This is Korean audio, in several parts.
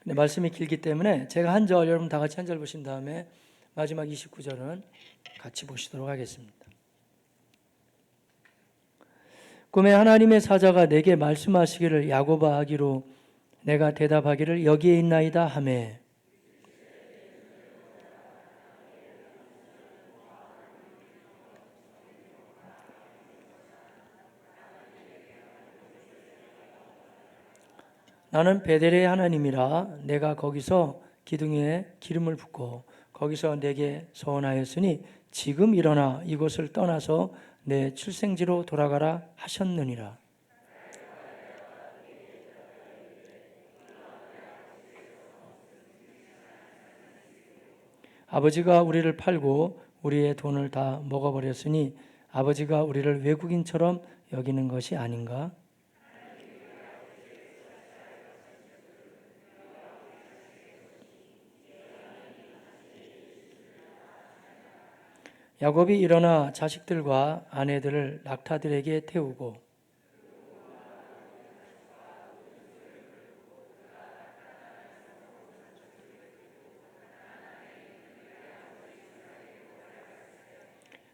근데 말씀이 길기 때문에 제가 한 절, 여러분 다 같이 한 절 보신 다음에 마지막 29절은 같이 보시도록 하겠습니다. 꿈에 하나님의 사자가 내게 말씀하시기를 야고보아 하기로 내가 대답하기를 여기에 있나이다 하매 나는 베델의 하나님이라 내가 거기서 기둥에 기름을 붓고 거기서 내게 서원하였으니 지금 일어나 이곳을 떠나서 내 출생지로 돌아가라 하셨느니라. 아버지가 우리를 팔고 우리의 돈을 다 먹어버렸으니 아버지가 우리를 외국인처럼 여기는 것이 아닌가? 야곱이 일어나 자식들과 아내들을 낙타들에게 태우고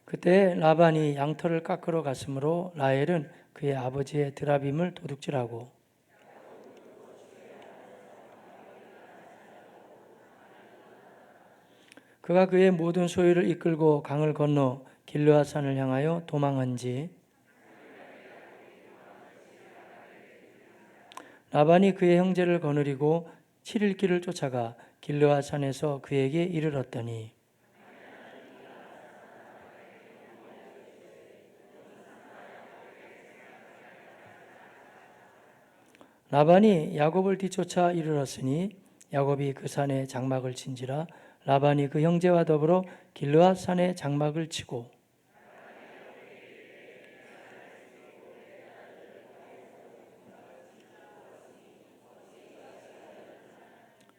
그때 라반이 양털을 깎으러 갔으므로 라헬은 그의 아버지의 드라빔을 도둑질하고 그가 그의 모든 소유를 이끌고 강을 건너 길르앗산을 향하여 도망한지 라반이 그의 형제를 거느리고 7일 길을 쫓아가 길르앗산에서 그에게 이르렀더니 라반이 야곱을 뒤쫓아 이르렀으니 야곱이 그 산에 장막을 친지라 라반이 그 형제와 더불어 길르앗 산에 장막을 치고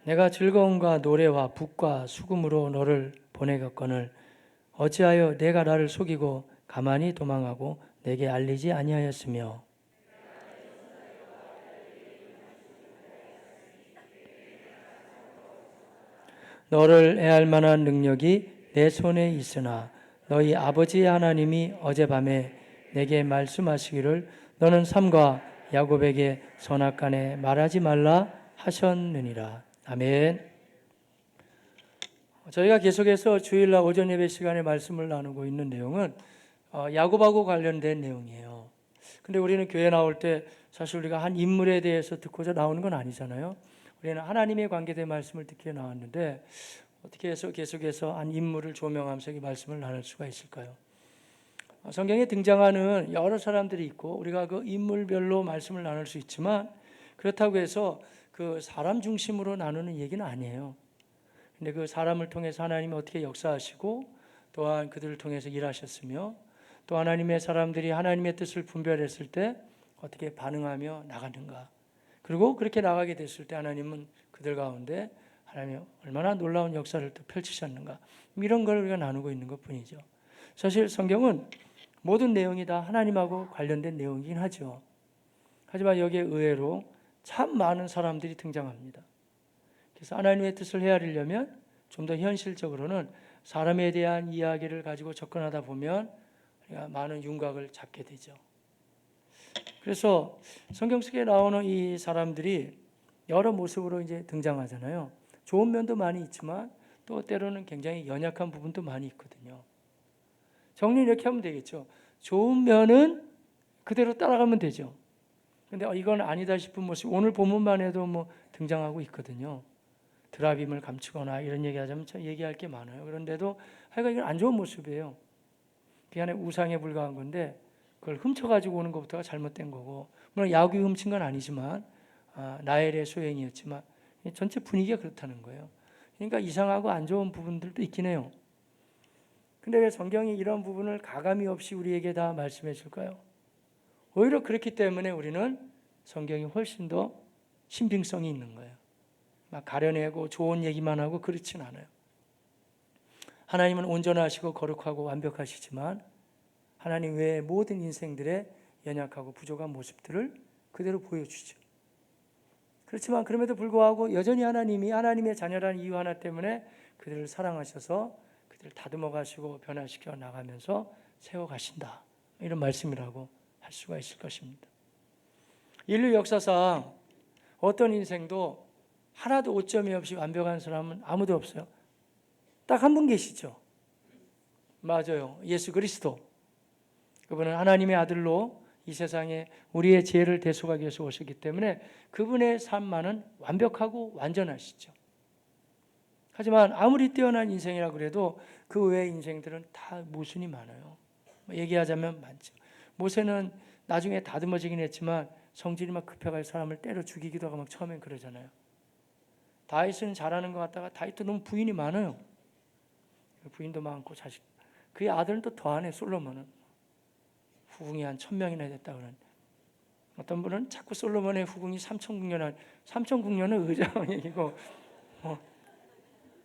내가 즐거움과 노래와 북과 수금으로 너를 보내겠거늘 어찌하여 내가 나를 속이고 가만히 도망하고 내게 알리지 아니하였으며 너를 애할 만한 능력이 내 손에 있으나 너희 아버지의 하나님이 어젯밤에 내게 말씀하시기를 너는 삼가 야곱에게 선악간에 말하지 말라 하셨느니라. 아멘. 저희가 계속해서 주일날 오전 예배 시간에 말씀을 나누고 있는 내용은 야곱하고 관련된 내용이에요. 근데 우리는 교회 나올 때 사실 우리가 한 인물에 대해서 듣고자 나오는 건 아니잖아요. 우리는 하나님의 관계된 말씀을 듣기에 나왔는데 어떻게 해서 계속해서 한 인물을 조명하면서 이 말씀을 나눌 수가 있을까요? 성경에 등장하는 여러 사람들이 있고 우리가 그 인물별로 말씀을 나눌 수 있지만 그렇다고 해서 그 사람 중심으로 나누는 얘기는 아니에요. 근데 그 사람을 통해서 하나님이 어떻게 역사하시고 또한 그들을 통해서 일하셨으며 또 하나님의 사람들이 하나님의 뜻을 분별했을 때 어떻게 반응하며 나가는가. 그리고 그렇게 나가게 됐을 때 하나님은 그들 가운데 하나님이 얼마나 놀라운 역사를 또 펼치셨는가. 이런 걸 우리가 나누고 있는 것뿐이죠. 사실 성경은 모든 내용이 다 하나님하고 관련된 내용이긴 하죠. 하지만 여기에 의외로 참 많은 사람들이 등장합니다. 그래서 하나님의 뜻을 헤아리려면 좀 더 현실적으로는 사람에 대한 이야기를 가지고 접근하다 보면 우리가 많은 윤곽을 잡게 되죠. 그래서 성경 속에 나오는 이 사람들이 여러 모습으로 이제 등장하잖아요. 좋은 면도 많이 있지만 또 때로는 굉장히 연약한 부분도 많이 있거든요. 정리 이렇게 하면 되겠죠. 좋은 면은 그대로 따라가면 되죠. 근데 이건 아니다 싶은 모습 오늘 본문만 해도 뭐 등장하고 있거든요. 드라빔을 감추거나 이런 얘기하자면 참 얘기할 게 많아요. 그런데도 하여간 이건 안 좋은 모습이에요. 그 안에 우상에 불과한 건데 그걸 훔쳐가지고 오는 것부터가 잘못된 거고 물론 야곱이 훔친 건 아니지만 나엘의 소행이었지만 전체 분위기가 그렇다는 거예요. 그러니까 이상하고 안 좋은 부분들도 있긴 해요. 근데 왜 성경이 이런 부분을 가감이 없이 우리에게 다 말씀해 줄까요? 오히려 그렇기 때문에 우리는 성경이 훨씬 더 신빙성이 있는 거예요. 막 가려내고 좋은 얘기만 하고 그렇진 않아요. 하나님은 온전하시고 거룩하고 완벽하시지만 하나님 외의 모든 인생들의 연약하고 부족한 모습들을 그대로 보여주죠. 그렇지만 그럼에도 불구하고 여전히 하나님이 하나님의 자녀라는 이유 하나 때문에 그들을 사랑하셔서 그들을 다듬어 가시고 변화시켜 나가면서 세워 가신다. 이런 말씀이라고 할 수가 있을 것입니다. 인류 역사상 어떤 인생도 하나도 오점이 없이 완벽한 사람은 아무도 없어요. 딱 한 분 계시죠. 맞아요. 예수 그리스도. 그분은 하나님의 아들로 이 세상에 우리의 죄를 대속하기 위해서 오셨기 때문에 그분의 삶만은 완벽하고 완전하시죠. 하지만 아무리 뛰어난 인생이라 그래도 그 외의 인생들은 다 모순이 많아요. 얘기하자면 많죠. 모세는 나중에 다듬어지긴 했지만 성질이 막 급해갈 사람을 때려 죽이기도 하고 막 처음엔 그러잖아요. 다윗은 잘하는 것 같다가 다윗도 너무 부인이 많아요. 부인도 많고 자식. 그의 아들은 또 더하네. 솔로몬은 후궁이 한 1000명이나 됐다 그러는. 어떤 분은 자꾸 솔로몬의 후궁이 3000궁녀는 의장 얘기고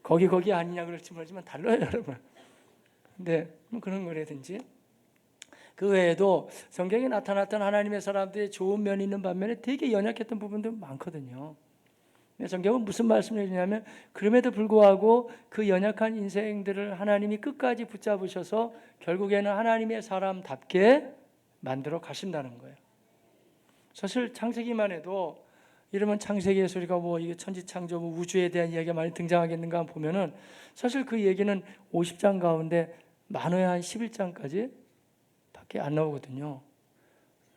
거기 아니냐 그럴지 모르지만 달라요, 여러분. 근데 그런 거라든지 그 외에도 성경에 나타났던 하나님의 사람들의 좋은 면이 있는 반면에 되게 연약했던 부분도 많거든요. 성경은 무슨 말씀을 해주냐면 그럼에도 불구하고 그 연약한 인생들을 하나님이 끝까지 붙잡으셔서 결국에는 하나님의 사람답게 만들어 가신다는 거예요. 사실 창세기만 해도 이러면 창세기에서 우리가 이게 천지창조 우주에 대한 이야기가 많이 등장하겠는가 보면은 사실 그 얘기는 50장 가운데 많아야 한 11장까지 밖에 안 나오거든요.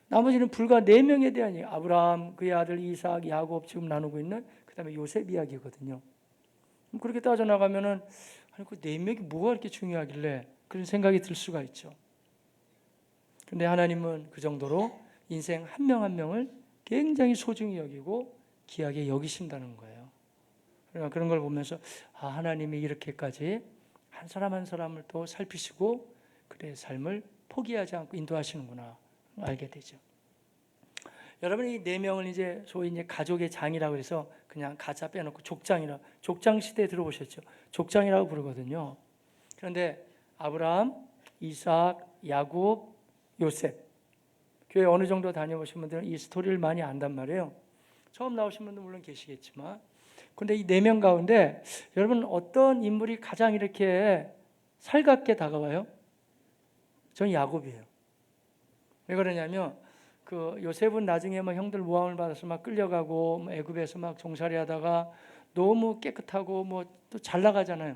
나머지는 불과 4명에 대한 얘기, 아브라함, 그의 아들 이삭, 야곱 지금 나누고 있는 그 다음에 요셉 이야기거든요. 그렇게 따져나가면은 아니 그 4명이 뭐가 이렇게 중요하길래 그런 생각이 들 수가 있죠. 근데 하나님은 그 정도로 인생 한 명 한 명을 굉장히 소중히 여기고 귀하게 여기신다는 거예요. 그러니까 그런 걸 보면서 하나님이 이렇게까지 한 사람 한 사람을 또 살피시고 그의 삶을 포기하지 않고 인도하시는구나 알게 되죠. 여러분 이 4명을 이제 소위 이제 가족의 장이라고 해서 그냥 가짜 빼놓고 족장 시대에 들어보셨죠? 족장이라고 부르거든요. 그런데 아브라함, 이삭, 야곱, 요셉 교회 어느 정도 다녀보신 분들은 이 스토리를 많이 안단 말이에요. 처음 나오신 분도 물론 계시겠지만 그런데 이 4명 가운데 여러분 어떤 인물이 가장 이렇게 살갑게 다가와요? 저는 야곱이에요. 왜 그러냐면 그 요셉은 나중에 형들 모함을 받아서 막 끌려가고 애굽에서 막 종살이 하다가 너무 깨끗하고 또 잘 나가잖아요.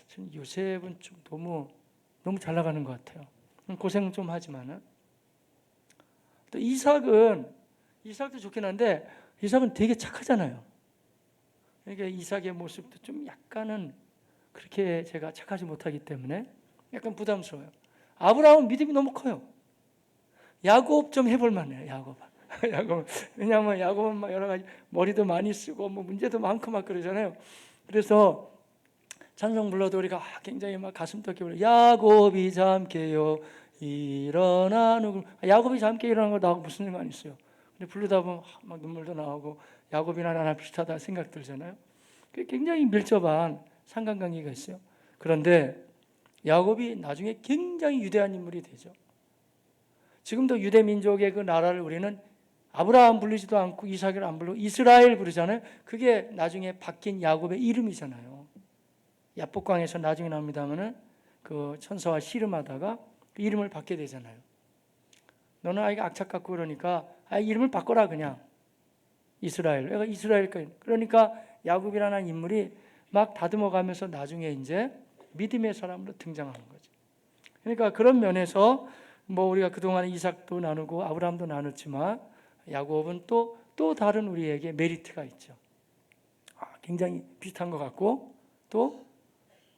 저는 요셉은 좀 너무 잘 나가는 것 같아요. 고생 좀 하지만은 또 이삭도 좋긴 한데 이삭은 되게 착하잖아요. 그러니까 이삭의 모습도 좀 약간은 그렇게 제가 착하지 못하기 때문에 약간 부담스러워요. 아브라함은 믿음이 너무 커요. 야곱 좀 해볼 만해요. 야곱. 왜냐하면 야곱은 막 여러 가지 머리도 많이 쓰고 문제도 많고 막 그러잖아요. 그래서 찬송 불러도 우리가 굉장히 막 가슴 떡게 불러. 야곱이 잠 깨요 일어나 누구. 야곱이 잠 깨 일어나는 거 나하고 무슨 상관이 있어요. 근데 부르다 보면 막 눈물도 나오고 야곱이나 나나 비슷하다 생각 들잖아요. 굉장히 밀접한 상관관계가 있어요. 그런데 야곱이 나중에 굉장히 위대한 인물이 되죠. 지금도 유대 민족의 그 나라를 우리는 아브라함 부르지도 않고 이삭을 안 부르고 이스라엘 부르잖아요. 그게 나중에 바뀐 야곱의 이름이잖아요. 야복강에서 나중에 나옵니다만은 그 천사와 씨름하다가 그 이름을 받게 되잖아요. 너는 아이가 악착 같고 그러니까 이름을 바꿔라 그냥 이스라엘. 내가 이스라엘 그러니까 야곱이라는 인물이 막 다듬어가면서 나중에 이제 믿음의 사람으로 등장하는 거죠. 그러니까 그런 면에서 우리가 그동안 이삭도 나누고 아브라함도 나눴지만 야곱은 또 다른 우리에게 메리트가 있죠. 굉장히 비슷한 것 같고 또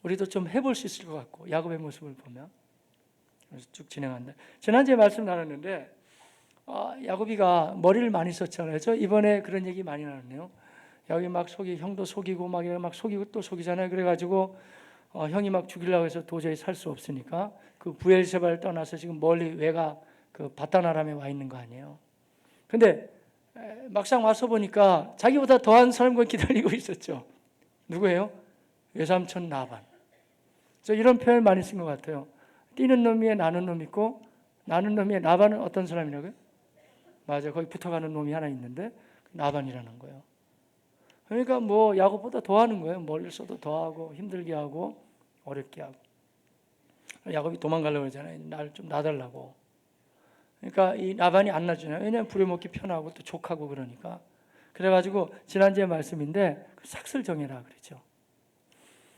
우리도 좀 해볼 수 있을 것 같고 야곱의 모습을 보면 그래서 쭉 진행한다. 지난주에 말씀 나눴는데 야곱이가 머리를 많이 썼잖아요. 저 이번에 그런 얘기 많이 나눴네요. 야곱이 막 형도 속이고 막 속이고 또 속이잖아요. 그래가지고 형이 막 죽이려고 해서 도저히 살 수 없으니까 그 부엘세바를 떠나서 지금 멀리 외가 그 바다나람에 와 있는 거 아니에요. 근데 막상 와서 보니까 자기보다 더한 사람과 기다리고 있었죠. 누구예요? 외삼촌 나반. 저 이런 표현을 많이 쓴 것 같아요. 뛰는 놈 위에 나는 놈 있고 나는 놈 위에 나반은 어떤 사람이라고요? 맞아요. 거기 붙어가는 놈이 하나 있는데 라반이라는 거예요. 그러니까 뭐 야곱보다 더 하는 거예요. 멀리서도 더 하고 힘들게 하고 어렵게 하고. 야곱이 도망가려고 그러잖아요. 날 좀 놔달라고. 그러니까 이 라반이 안 놔주잖아요. 왜냐하면 부려먹기 편하고 또 족하고 그러니까. 그래가지고 지난주에 말씀인데 삭슬 정해라 그러죠.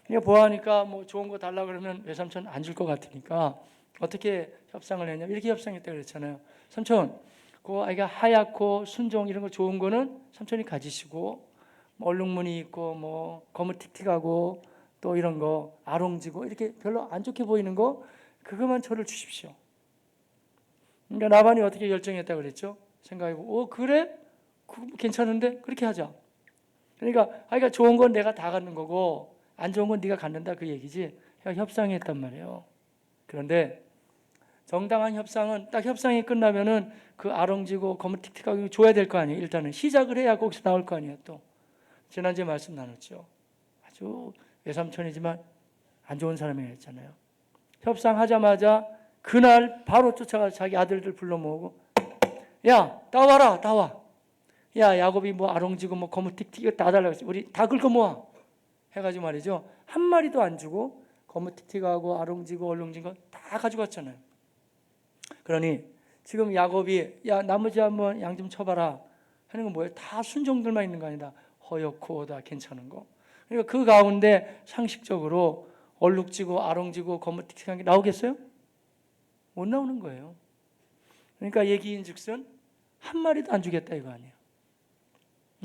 그러니까 보아하니까 뭐 좋은 거 달라 그러면 외삼촌 안 줄 것 같으니까 어떻게 협상을 했냐 이렇게 협상했다 그랬잖아요. 삼촌, 그 아이가 하얗고 순종 이런 거 좋은 거는 삼촌이 가지시고 뭐 얼룩무늬 있고 뭐 거무틱틱하고 또 이런 거 아롱지고 이렇게 별로 안 좋게 보이는 거 그것만 저를 주십시오. 그러니까 라반이 어떻게 결정했다 그랬죠? 생각해보고 그래? 그거 괜찮은데? 그렇게 하자. 그러니까 아이가 좋은 건 내가 다 갖는 거고 안 좋은 건 네가 갖는다 그 얘기지. 협상했단 말이에요. 그런데 정당한 협상은 딱 협상이 끝나면은 그 아롱지고 거무틱틱하고 줘야 될 거 아니에요. 일단은 시작을 해야 거기서 나올 거 아니에요. 또 지난주에 말씀 나눴죠. 아주 외삼촌이지만 안 좋은 사람이었잖아요. 협상하자마자 그날 바로 쫓아가서 자기 아들들 불러 모으고 야 따와라 따와. 야 야곱이 뭐 아롱지고 뭐 거무틱틱 다 달라고 했어. 우리 다 긁어 모아 해가지고 말이죠. 한 마리도 안 주고 거무틱틱하고 아롱지고 얼룩진 거 다 가지고 왔잖아요. 그러니 지금 야곱이 야 나머지 한번 양 좀 쳐봐라 하는 건 뭐예요? 다 순종들만 있는 거 아니다. 허옇고 다 괜찮은 거. 그러니까 그 가운데 상식적으로 얼룩지고 아롱지고 거무틱틱한 게 나오겠어요? 못 나오는 거예요. 그러니까 얘기인즉슨 한 마리도 안 주겠다 이거 아니에요.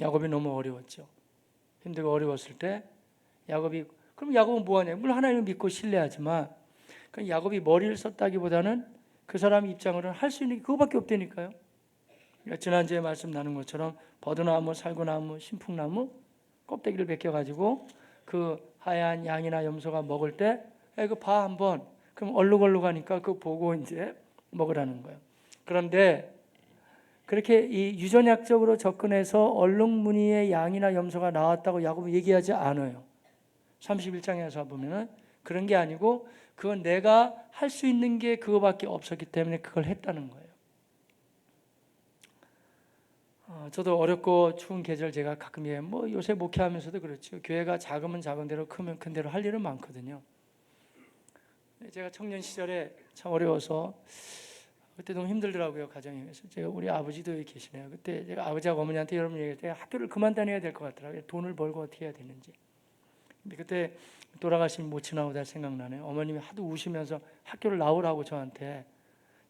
야곱이 너무 어려웠죠. 힘들고 어려웠을 때 야곱이 그럼 야곱은 뭐하냐? 물론 하나님을 믿고 신뢰하지만 그 야곱이 머리를 썼다기보다는 그 사람 입장으로는 할 수 있는 게 그거밖에 없다니까요. 그러니까 지난주에 말씀 나눈 것처럼 버드나무, 살구나무, 신풍나무 껍데기를 벗겨가지고 그 하얀 양이나 염소가 먹을 때 이거 봐 한번 그럼 얼룩얼룩하니까 그거 보고 이제 먹으라는 거예요. 그런데 그렇게 이 유전약적으로 접근해서 얼룩무늬의 양이나 염소가 나왔다고 야곱은 얘기하지 않아요. 31장에서 보면은 그런 게 아니고 그건 내가 할 수 있는 게 그거밖에 없었기 때문에 그걸 했다는 거예요. 저도 어렵고 추운 계절 제가 가끔 뭐 요새 목회하면서도 그렇죠. 교회가 작으면 작은 대로 크면 큰 대로 할 일은 많거든요. 제가 청년 시절에 참 어려워서 그때 너무 힘들더라고요 가정이. 그래서 제가 우리 아버지도 여기 계시네요. 그때 제가 아버지하고 어머니한테 여러분 얘기할 때 학교를 그만 다녀야 될 것 같더라고요. 돈을 벌고 어떻게 해야 되는지. 근데 그때 돌아가신 모친 나오다 생각나네요. 어머님이 하도 우시면서 학교를 나오라고 저한테.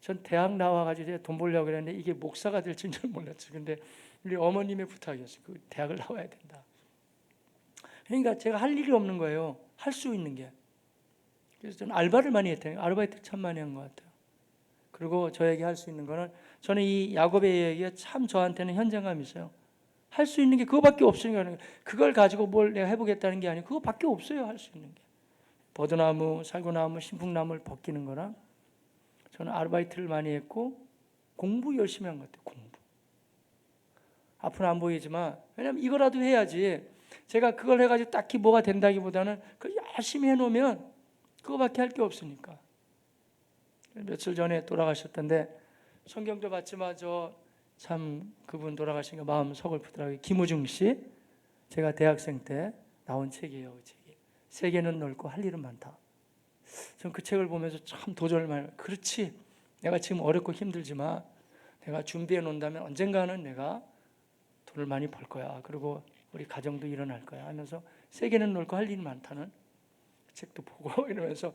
전 대학 나와가지고 돈 벌려고 그랬는데 이게 목사가 될 줄 몰랐죠. 근데 우리 어머님의 부탁이었어요. 그 대학을 나와야 된다. 그러니까 제가 할 일이 없는 거예요. 할 수 있는 게. 그래서 저는 알바를 많이 했대요. 아르바이트 참 많이 한 것 같아요. 그리고 저에게 할 수 있는 거는 저는 이 야곱의 얘기가 참 저한테는 현장감이 있어요. 할 수 있는 게 그거밖에 없으니까 그걸 가지고 뭘 내가 해보겠다는 게 아니고 그거밖에 없어요. 할 수 있는 게. 버드나무, 살구나무, 신풍나무를 벗기는 거랑 저는 아르바이트를 많이 했고 공부 열심히 한 것 같아요. 공부. 앞으로 안 보이지만 왜냐하면 이거라도 해야지 제가 그걸 해가지고 딱히 뭐가 된다기보다는 그걸 열심히 해놓으면 그거밖에 할 게 없으니까. 며칠 전에 돌아가셨던데 성경도 봤지만 저 참 그분 돌아가신 거 마음 서글프더라고요. 김우중 씨. 제가 대학생 때 나온 책이에요. 그 책이. 세계는 넓고 할 일은 많다. 전 그 책을 보면서 참 도전을 많이 해요. 그렇지. 내가 지금 어렵고 힘들지만 내가 준비해 놓는다면 언젠가는 내가 돈을 많이 벌 거야. 그리고 우리 가정도 일어날 거야 하면서 세계는 넓고 할 일이 많다는 그 책도 보고 이러면서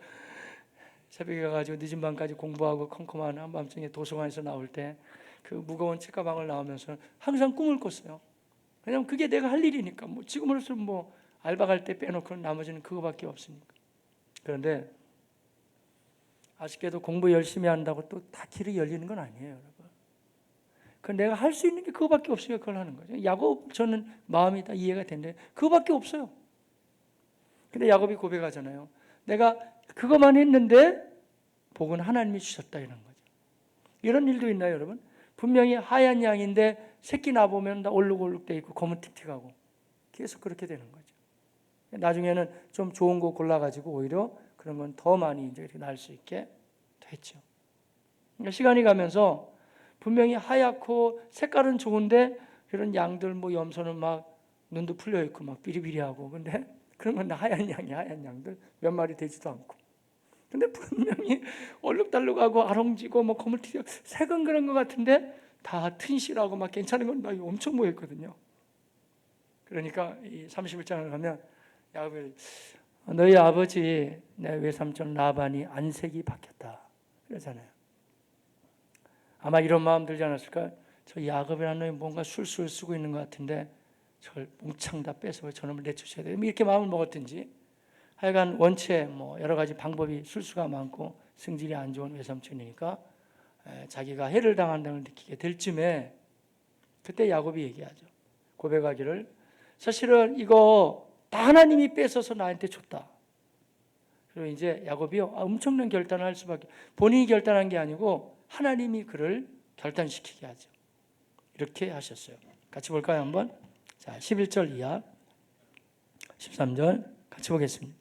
새벽에 가가지고 늦은 밤까지 공부하고 컴컴한 한밤중에 도서관에서 나올 때 그 무거운 책가방을 나오면서 항상 꿈을 꿨어요. 왜냐하면 그게 내가 할 일이니까. 뭐 지금으로서 뭐 알바 갈 때 빼놓고는 나머지는 그거밖에 없으니까. 그런데 아쉽게도 공부 열심히 한다고 또 다 길이 열리는 건 아니에요, 여러분. 그 내가 할 수 있는 게 그거밖에 없으니까 그걸 하는 거죠. 야곱 저는 마음이 다 이해가 되는데 그거밖에 없어요. 근데 야곱이 고백하잖아요. 내가 그것만 했는데 복은 하나님이 주셨다 이런 거죠. 이런 일도 있나요, 여러분? 분명히 하얀 양인데 새끼 나보면 다 올룩올룩 돼 있고 거무틱틱하고 계속 그렇게 되는 거죠. 나중에는 좀 좋은 거 골라가지고 오히려 그런 건 더 많이 이제 이렇게 날 수 있게 됐죠. 그러니까 시간이 가면서 분명히 하얗고 색깔은 좋은데 이런 양들 뭐 염소는 막 눈도 풀려 있고 막 비리비리하고, 근데 그런 건 하얀 양이, 하얀 양들 몇 마리 되지도 않고. 근데 분명히 얼룩달룩하고 아롱지고 뭐 거물튀고 색은 그런 것 같은데 다 튼실하고 막 괜찮은 건 막 엄청 모였거든요. 그러니까 이 31장을 가면 야곱이 너희 아버지 내 외삼촌 라반이 안색이 바뀌었다 그러잖아요. 아마 이런 마음 들지 않았을까? 저 야곱이라는 놈이 뭔가 술술 쓰고 있는 것 같은데 저를 몽창 다 뺏어 저놈을 내쫓아야 돼. 이렇게 마음을 먹었든지 하여간 원체 뭐 여러 가지 방법이 술수가 많고 성질이 안 좋은 외삼촌이니까 자기가 해를 당한다는 걸 느끼게 될 쯤에 그때 야곱이 얘기하죠. 고백하기를 사실은 이거 다 하나님이 뺏어서 나한테 줬다. 그리고 이제 야곱이요 엄청난 결단을 할 수밖에, 본인이 결단한 게 아니고 하나님이 그를 결단시키게 하죠. 이렇게 하셨어요. 같이 볼까요 한번? 자, 11절 이하 13절 같이 보겠습니다.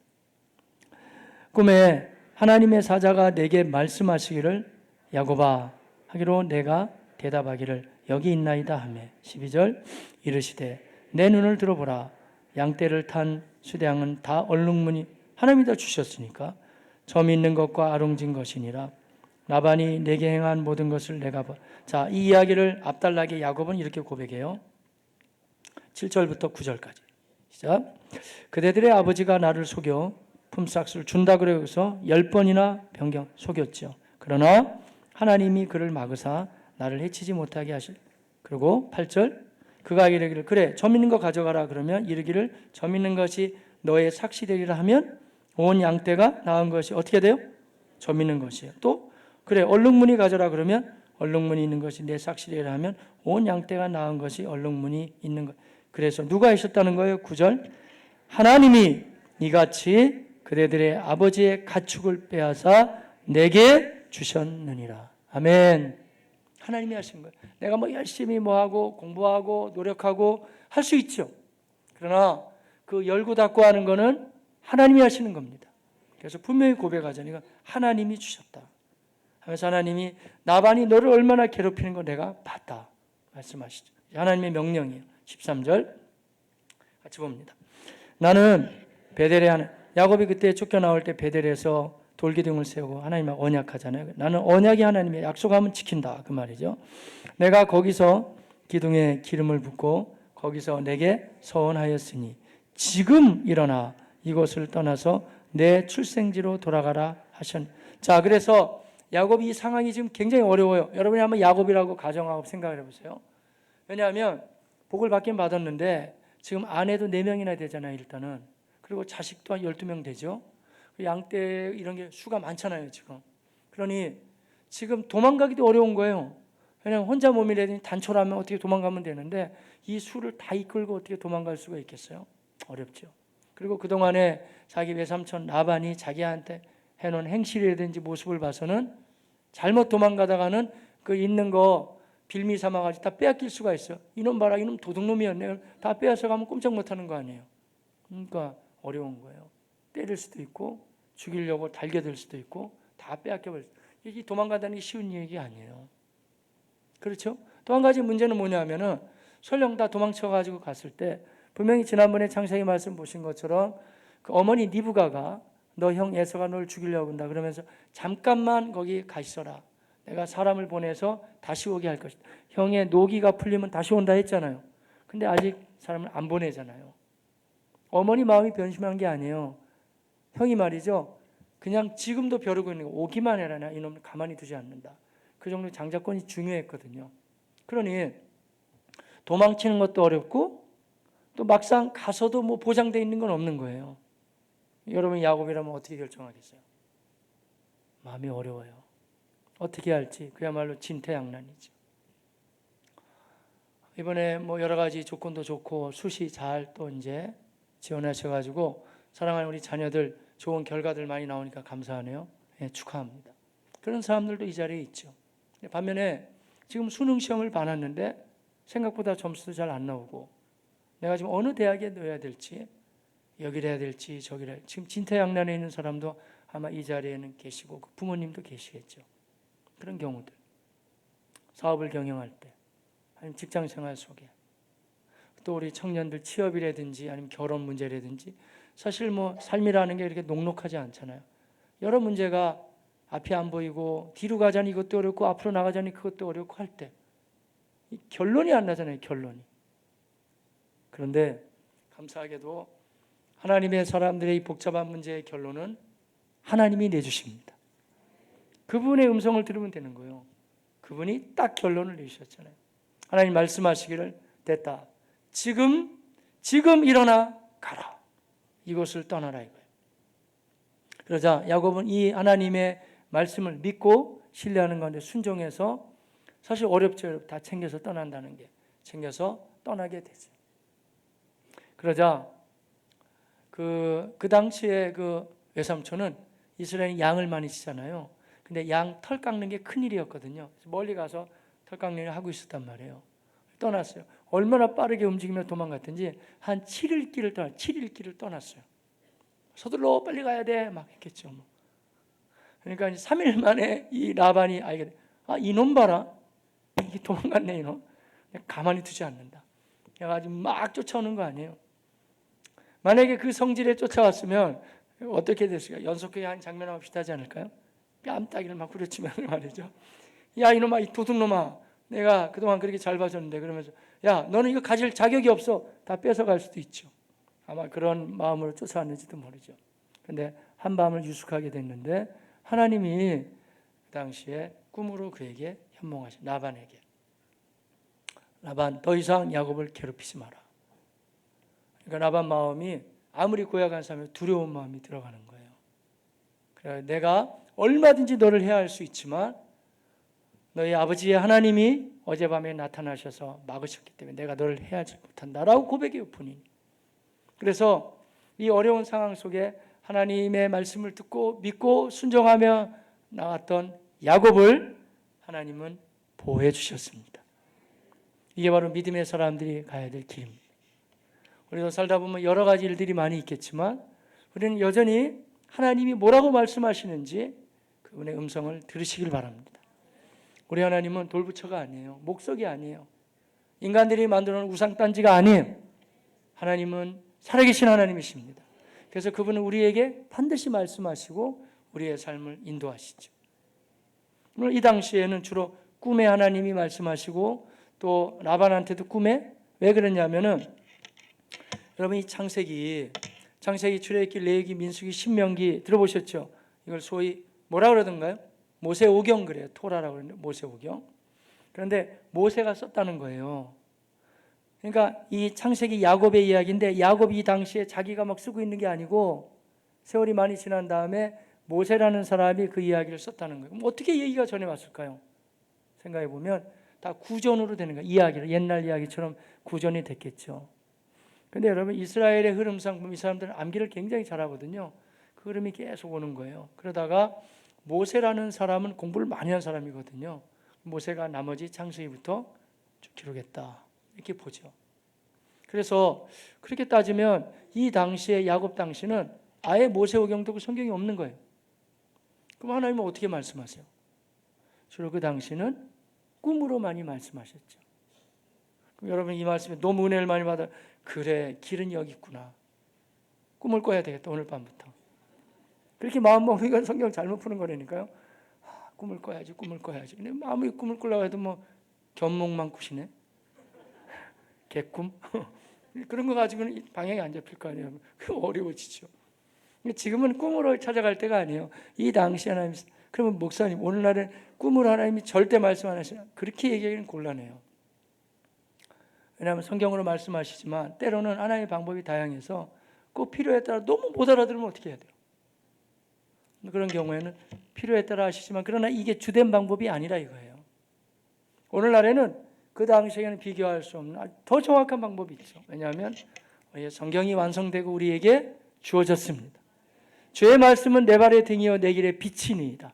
꿈에 하나님의 사자가 내게 말씀하시기를 야곱아 하기로 내가 대답하기를 여기 있나이다 하며 12절 이르시되 내 눈을 들어보라 양떼를 탄 수대양은 다 얼룩무늬 하나님이 다 주셨으니까 점 있는 것과 아롱진 것이니라 라반이 내게 행한 모든 것을 내가 봐. 자, 이 이야기를 앞달나게 야곱은 이렇게 고백해요. 7절부터 9절까지 시작. 그대들의 아버지가 나를 속여 품삯을 준다 그래서 10번이나 변경 속였죠. 그러나 하나님이 그를 막으사 나를 해치지 못하게 하실. 그리고 8절 그가 이르기를 그래 점 있는 거 가져가라 그러면 이르기를 점 있는 것이 너의 삭시 되리라 하면 온 양떼가 나은 것이 어떻게 돼요? 점 있는 것이에요. 또 그래 얼룩무늬 가져라 그러면 얼룩무늬 있는 것이 내 삭시 되리라 하면 온 양떼가 나은 것이 얼룩무늬 있는 것. 그래서 누가 하셨다는 거예요? 9절 하나님이 이같이 그대들의 아버지의 가축을 빼앗아 내게 주셨느니라. 아멘. 하나님이 하신 거예요. 내가 뭐 열심히 뭐하고 공부하고 노력하고 할 수 있죠. 그러나 그 열고 닫고 하는 거는 하나님이 하시는 겁니다. 그래서 분명히 고백하자니까 하나님이 주셨다 하면서 하나님이 나반이 너를 얼마나 괴롭히는 거 내가 봤다 말씀하시죠. 하나님의 명령이에요. 13절 같이 봅니다. 나는 베델에 하는 야곱이 그때 쫓겨나올 때 베델에서 돌기둥을 세우고 하나님과 언약하잖아요. 나는 언약이 하나님의 약속하면 지킨다 그 말이죠. 내가 거기서 기둥에 기름을 붓고 거기서 내게 서원하였으니 지금 일어나 이곳을 떠나서 내 출생지로 돌아가라 하셨. 자, 그래서 야곱이 이 상황이 지금 굉장히 어려워요. 여러분이 한번 야곱이라고 가정하고 생각을 해보세요. 왜냐하면 복을 받긴 받았는데 지금 아내도 4명이나 되잖아요 일단은. 그리고 자식도 한 12명 되죠. 양떼 이런 게 수가 많잖아요 지금. 그러니 지금 도망가기도 어려운 거예요. 왜냐하면 혼자 몸이라든지 단촐하면 어떻게 도망가면 되는데 이 수를 다 이끌고 어떻게 도망갈 수가 있겠어요? 어렵죠. 그리고 그동안에 자기 외삼촌 라반이 자기한테 해놓은 행실이라든지 모습을 봐서는 잘못 도망가다가는 그 있는 거 빌미 삼아가지고 다 빼앗길 수가 있어요. 이놈 봐라 이놈 도둑놈이었네. 다 빼앗아 가면 꼼짝 못하는 거 아니에요. 그러니까 어려운 거예요. 때릴 수도 있고 죽이려고 달겨들 수도 있고 다 빼앗겨버릴 수 있어요. 이게 도망간다는 게 쉬운 얘기 아니에요. 그렇죠? 또 한 가지 문제는 뭐냐면은 설령 다 도망쳐가지고 갔을 때 분명히 지난번에 창세기 말씀 보신 것처럼 그 어머니 니브가가 너 형 에서가 널 죽이려고 한다 그러면서 잠깐만 거기 가 있어라. 내가 사람을 보내서 다시 오게 할 것이다. 형의 노기가 풀리면 다시 온다 했잖아요. 근데 아직 사람을 안 보내잖아요. 어머니 마음이 변심한 게 아니에요. 형이 말이죠. 그냥 지금도 벼르고 있는 거 오기만 해라. 나 이놈을 가만히 두지 않는다. 그 정도 장자권이 중요했거든요. 그러니 도망치는 것도 어렵고 또 막상 가서도 뭐 보장되어 있는 건 없는 거예요. 여러분 야곱이라면 어떻게 결정하겠어요? 마음이 어려워요. 어떻게 할지 그야말로 진퇴양난이죠. 이번에 뭐 여러 가지 조건도 좋고 숱이 잘 또 이제 지원하셔가지고 사랑하는 우리 자녀들 좋은 결과들 많이 나오니까 감사하네요. 네, 축하합니다. 그런 사람들도 이 자리에 있죠. 반면에 지금 수능 시험을 봐놨는데 생각보다 점수도 잘 안 나오고 내가 지금 어느 대학에 넣어야 될지 여기를 해야 될지 저기를 해야 될지 지금 진퇴양난에 있는 사람도 아마 이 자리에는 계시고 그 부모님도 계시겠죠. 그런 경우들 사업을 경영할 때 아니면 직장생활 속에 또 우리 청년들 취업이라든지 아니면 결혼 문제라든지 사실 뭐 삶이라는 게 이렇게 녹록하지 않잖아요. 여러 문제가 앞이 안 보이고 뒤로 가자니 이것도 어렵고 앞으로 나가자니 그것도 어렵고 할 때 결론이 안 나잖아요. 결론이. 그런데 감사하게도 하나님의 사람들의 이 복잡한 문제의 결론은 하나님이 내주십니다. 그분의 음성을 들으면 되는 거예요. 그분이 딱 결론을 내주셨잖아요. 하나님 말씀하시기를 됐다. 지금 일어나 가라. 이곳을 떠나라 이거예요. 그러자 야곱은 이 하나님의 말씀을 믿고 신뢰하는 가운데 순종해서 사실 어렵죠. 다 챙겨서 떠난다는 게. 챙겨서 떠나게 되죠. 그러자 그 당시에 그 외삼촌은 이스라엘이 양을 많이 치잖아요. 근데 양 털 깎는 게 큰일이었거든요. 그래서 멀리 가서 털 깎는 일을 하고 있었단 말이에요. 떠났어요. 얼마나 빠르게 움직이며 도망갔든지 한 7일 길을 떠났어요. 서둘러 빨리 가야 돼 막 했겠죠. 그러니까 3일 만에 이 라반이 알게 돼. 아, 이놈 봐라. 이게 도망갔네 이놈. 가만히 두지 않는다. 그래가지고 막 쫓아오는 거 아니에요. 만약에 그 성질에 쫓아왔으면 어떻게 됐을까? 연속하게 한 장면하고 비슷하지 않을까요? 뺨따기를 막 후려치면 말이죠. 야 이놈아, 이 도둑놈아, 내가 그동안 그렇게 잘 봐줬는데, 그러면서 야 너는 이거 가질 자격이 없어, 다 뺏어갈 수도 있죠. 아마 그런 마음으로 쫓아왔는지도 모르죠. 그런데 한밤을 유숙하게 됐는데 하나님이 그 당시에 꿈으로 그에게 현몽하신 라반에게, 라반 더 이상 야곱을 괴롭히지 마라. 그러니까 라반 마음이 아무리 고약한 사람이 두려운 마음이 들어가는 거예요. 그래, 내가 얼마든지 너를 해할 수 있지만 너희 아버지의 하나님이 어젯밤에 나타나셔서 막으셨기 때문에 내가 너를 해하지 못한다라고 고백해요, 본인이. 그래서 이 어려운 상황 속에 하나님의 말씀을 듣고 믿고 순종하며 나왔던 야곱을 하나님은 보호해 주셨습니다. 이게 바로 믿음의 사람들이 가야 될 길입니다. 우리도 살다 보면 여러 가지 일들이 많이 있겠지만 우리는 여전히 하나님이 뭐라고 말씀하시는지 그분의 음성을 들으시길 바랍니다. 우리 하나님은 돌부처가 아니에요. 목석이 아니에요. 인간들이 만들어 놓은 우상단지가 아니에요. 하나님은 살아계신 하나님이십니다. 그래서 그분은 우리에게 반드시 말씀하시고 우리의 삶을 인도하시죠. 이 당시에는 주로 꿈에 하나님이 말씀하시고 또 라반한테도 꿈에, 왜 그러냐면은 여러분 이 창세기, 출애굽기, 레위기, 민수기, 신명기 들어보셨죠? 이걸 소위 뭐라 그러던가요? 모세오경 그래요. 토라라고 그러는데 모세오경. 그런데 모세가 썼다는 거예요. 그러니까 이 창세기 야곱의 이야기인데 야곱이 이 당시에 자기가 막 쓰고 있는 게 아니고 세월이 많이 지난 다음에 모세라는 사람이 그 이야기를 썼다는 거예요. 그럼 어떻게 얘기가 전해왔을까요? 생각해 보면 다 구전으로 되는 거예요. 이야기를 옛날 이야기처럼 구전이 됐겠죠. 근데 여러분 이스라엘의 흐름상 이 사람들은 암기를 굉장히 잘하거든요. 그 흐름이 계속 오는 거예요. 그러다가 모세라는 사람은 공부를 많이 한 사람이거든요. 모세가 나머지 창세기부터 쭉 기록했다 이렇게 보죠. 그래서 그렇게 따지면 이 당시에 야곱 당시는 아예 모세오경도 성경이 없는 거예요. 그럼 하나님은 어떻게 말씀하세요? 주로 그 당시는 꿈으로 많이 말씀하셨죠. 그럼 여러분 이 말씀에 너무 은혜를 많이 받아, 그래 길은 여기 있구나, 꿈을 꿔야 되겠다 오늘 밤부터, 그렇게 마음 먹으니까 성경 잘못 푸는 거라니까요. 꿈을 꿔야지. 근데 아무리 꿈을 꾸려고 해도 뭐 견몽만 꾸시네. 개꿈? 그런 거 가지고는 방향이 안 잡힐 거 아니에요. 그 어려워지죠. 지금은 꿈으로 찾아갈 때가 아니에요. 이 당시 하나님, 그러면 목사님 오늘날은 꿈으로 하나님이 절대 말씀 안 하시나? 그렇게 얘기하기는 곤란해요. 왜냐하면 성경으로 말씀하시지만 때로는 하나님의 방법이 다양해서 꼭 필요에 따라 너무 못 알아들으면 어떻게 해야 돼요? 그런 경우에는 필요에 따라 하시지만 그러나 이게 주된 방법이 아니라 이거예요. 오늘날에는 그 당시에는 비교할 수 없는 더 정확한 방법이 있죠. 왜냐하면 성경이 완성되고 우리에게 주어졌습니다. 주의 말씀은 내 발의 등이요 내 길의 빛이니이다.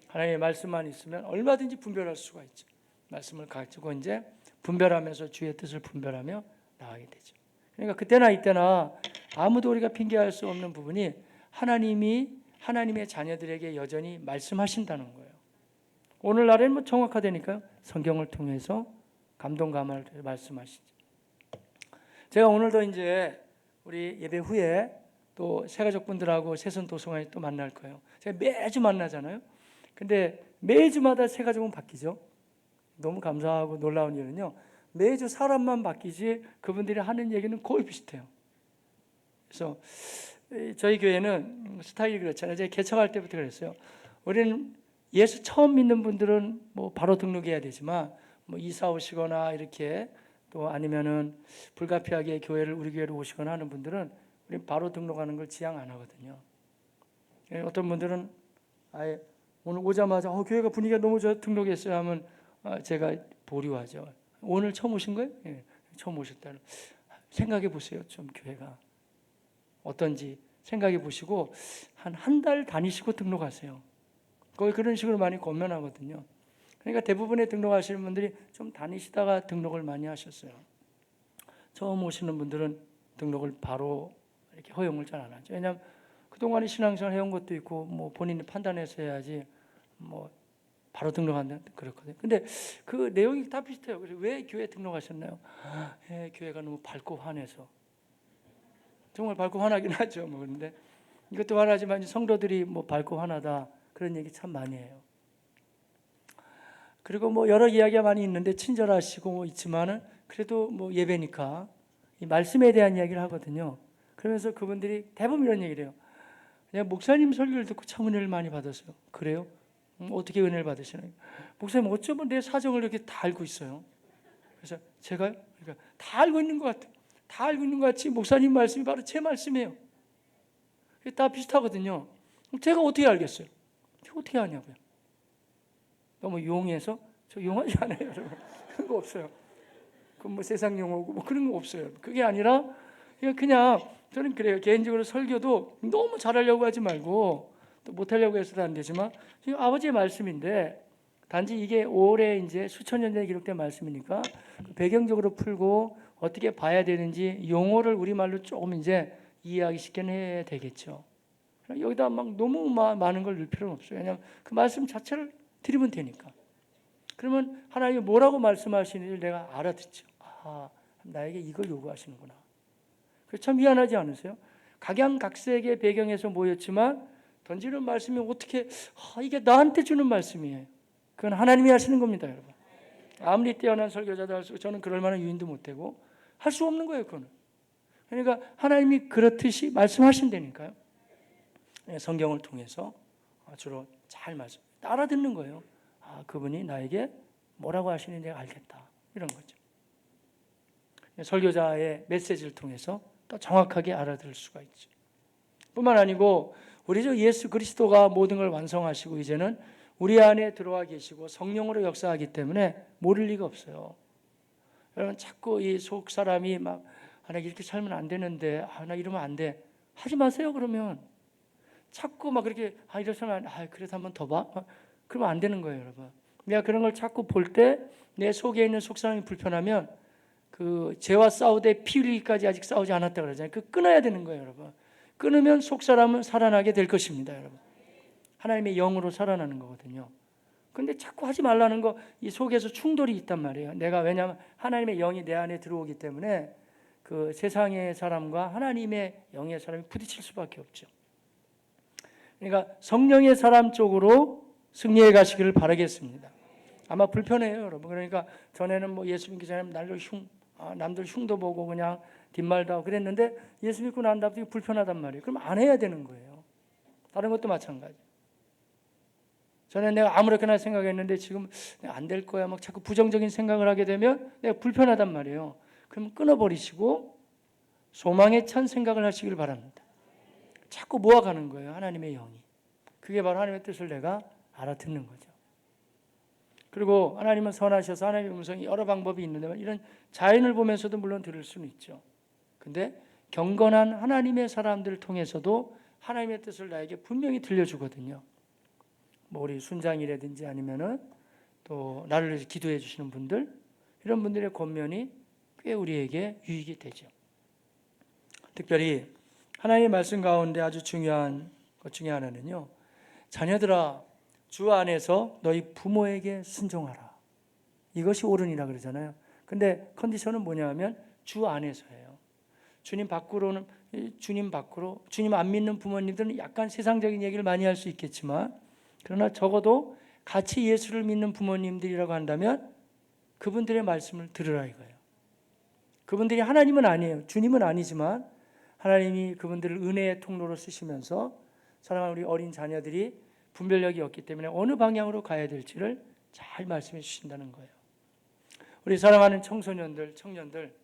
하나님의 말씀만 있으면 얼마든지 분별할 수가 있죠. 말씀을 가지고 이제 분별하면서 주의 뜻을 분별하며 나가게 되죠. 그러니까 그때나 이때나 아무도 우리가 핑계할 수 없는 부분이 하나님이 하나님의 자녀들에게 여전히 말씀하신다는 거예요. 오늘날에는 뭐 정확하다니까요. 성경을 통해서 감동 감화를 말씀하시죠. 제가 오늘도 이제 우리 예배 후에 또 새가족분들하고 새선 도서관에 또 만날 거예요. 제가 매주 만나잖아요. 근데 매주마다 새가족은 바뀌죠. 너무 감사하고 놀라운 일은요, 매주 사람만 바뀌지 그분들이 하는 얘기는 거의 비슷해요. 그래서 저희 교회는 스타일이 그렇잖아요. 제가 개척할 때부터 그랬어요. 우리는 예수 처음 믿는 분들은 뭐 바로 등록해야 되지만, 뭐 이사 오시거나 이렇게 또 아니면은 불가피하게 교회를 우리 교회로 오시거나 하는 분들은 우리 바로 등록하는 걸 지향 안 하거든요. 어떤 분들은 아예 오늘 오자마자 교회가 분위기가 너무 좋아 등록했어요 하면 제가 보류하죠. 오늘 처음 오신 거예요? 예, 처음 오셨다. 생각해 보세요. 좀 교회가 어떤지 생각해 보시고 한 달 다니시고 등록하세요. 거의 그런 식으로 많이 권면하거든요. 그러니까 대부분의 등록하시는 분들이 좀 다니시다가 등록을 많이 하셨어요. 처음 오시는 분들은 등록을 바로 이렇게 허용을 잘 안 하죠. 왜냐하면 그동안에 신앙생활 해온 것도 있고 뭐 본인이 판단해서 해야지 뭐 바로 등록한다 그렇거든요. 근데 그 내용이 다 비슷해요. 그래서 왜 교회 등록하셨나요? 교회가 너무 밝고 환해서. 정말 밝고 환하긴 하죠. 뭐 그런데 이것도 환하지만 성도들이 뭐 밝고 환하다 그런 얘기 참 많이 해요. 그리고 뭐 여러 이야기가 많이 있는데 친절하시고 뭐 있지만은 그래도 뭐 예배니까 이 말씀에 대한 이야기를 하거든요. 그러면서 그분들이 대부분 이런 얘기를 해요. 그냥 목사님 설교를 듣고 참 은혜를 많이 받았어요. 그래요? 어떻게 은혜를 받으시나요? 목사님 어쩌면 내 사정을 이렇게 다 알고 있어요. 그래서 제가요? 그러니까 다 알고 있는 것 같아요. 다 알고 있는 것 같이 목사님 말씀이 바로 제 말씀이에요. 다 비슷하거든요. 제가 어떻게 알겠어요? 제가 어떻게 아냐고요? 너무 용해서? 저 용하지 않아요, 여러분. 그런 거 없어요. 그 뭐 세상 용어고 뭐 그런 거 없어요. 그게 아니라 그냥 저는 그래요. 개인적으로 설교도 너무 잘하려고 하지 말고 또 못하려고 해서도 안 되지만 지금 아버지의 말씀인데 단지 이게 오래 이제 수천 년 전에 기록된 말씀이니까 배경적으로 풀고 어떻게 봐야 되는지 용어를 우리말로 조금 이제 이해하기 쉽게 해야 되겠죠. 여기다 막 너무 많은 걸 넣을 필요는 없어요. 왜냐하면 그 말씀 자체를 드리면 되니까. 그러면 하나님이 뭐라고 말씀하시는지 내가 알아듣죠. 나에게 이걸 요구하시는구나. 참 미안하지 않으세요? 각양각색의 배경에서 모였지만 던지는 말씀이 어떻게 이게 나한테 주는 말씀이에요. 그건 하나님이 하시는 겁니다, 여러분. 아무리 뛰어난 설교자도 할 수, 저는 그럴 만한 유인도 못 되고 할 수 없는 거예요, 그거는. 그러니까 하나님이 그렇듯이 말씀하신다니까요. 성경을 통해서 주로 잘 알아듣는 거예요. 그분이 나에게 뭐라고 하시는지 내가 알겠다. 이런 거죠. 설교자의 메시지를 통해서 또 정확하게 알아들을 수가 있죠. 뿐만 아니고 우리 주 예수 그리스도가 모든 걸 완성하시고 이제는 우리 안에 들어와 계시고 성령으로 역사하기 때문에 모를 리가 없어요. 여러분 자꾸 이 속 사람이 막 나 이렇게 살면 안 되는데 나 이러면 안 돼. 하지 마세요. 그러면 자꾸 막 그렇게 이러면 그래서 한번 더 봐. 그러면 안 되는 거예요, 여러분. 내가 그런 걸 자꾸 볼 때 내 속에 있는 속 사람이 불편하면 그 죄와 싸우되 피 흘리기까지 아직 싸우지 않았다 그러잖아요. 그 끊어야 되는 거예요, 여러분. 끊으면 속 사람은 살아나게 될 것입니다, 여러분. 하나님의 영으로 살아나는 거거든요. 근데 자꾸 하지 말라는 거, 이 속에서 충돌이 있단 말이에요. 왜냐하면 하나님의 영이 내 안에 들어오기 때문에 그 세상의 사람과 하나님의 영의 사람이 부딪힐 수밖에 없죠. 그러니까 성령의 사람 쪽으로 승리해 가시기를 바라겠습니다. 아마 불편해요, 여러분. 그러니까 전에는 뭐 예수 믿기 전에 남들 흉도 보고 그냥 뒷말도 하고 그랬는데 예수 믿고 난 다음에 불편하단 말이에요. 그럼 안 해야 되는 거예요. 다른 것도 마찬가지. 전에 내가 아무렇게나 생각했는데 지금 안 될 거야 막 자꾸 부정적인 생각을 하게 되면 내가 불편하단 말이에요. 그럼 끊어버리시고 소망에 찬 생각을 하시길 바랍니다. 자꾸 모아가는 거예요, 하나님의 영이. 그게 바로 하나님의 뜻을 내가 알아듣는 거죠. 그리고 하나님은 선하셔서 하나님의 음성이 여러 방법이 있는데 이런 자연을 보면서도 물론 들을 수는 있죠. 근데 경건한 하나님의 사람들을 통해서도 하나님의 뜻을 나에게 분명히 들려주거든요. 뭐 우리 순장이라든지 아니면은 또 나를 위해서 기도해 주시는 분들, 이런 분들의 권면이 꽤 우리에게 유익이 되죠. 특별히 하나님의 말씀 가운데 아주 중요한 것 중에 하나는요, 자녀들아 주 안에서 너희 부모에게 순종하라. 이것이 옳으니라 그러잖아요. 근데 컨디션은 뭐냐 하면 주 안에서예요. 주님 밖으로 주님 안 믿는 부모님들은 약간 세상적인 얘기를 많이 할 수 있겠지만, 그러나 적어도 같이 예수를 믿는 부모님들이라고 한다면 그분들의 말씀을 들으라 이거예요. 그분들이 하나님은 아니에요. 주님은 아니지만 하나님이 그분들을 은혜의 통로로 쓰시면서 사랑하는 우리 어린 자녀들이 분별력이 없기 때문에 어느 방향으로 가야 될지를 잘 말씀해 주신다는 거예요. 우리 사랑하는 청소년들, 청년들,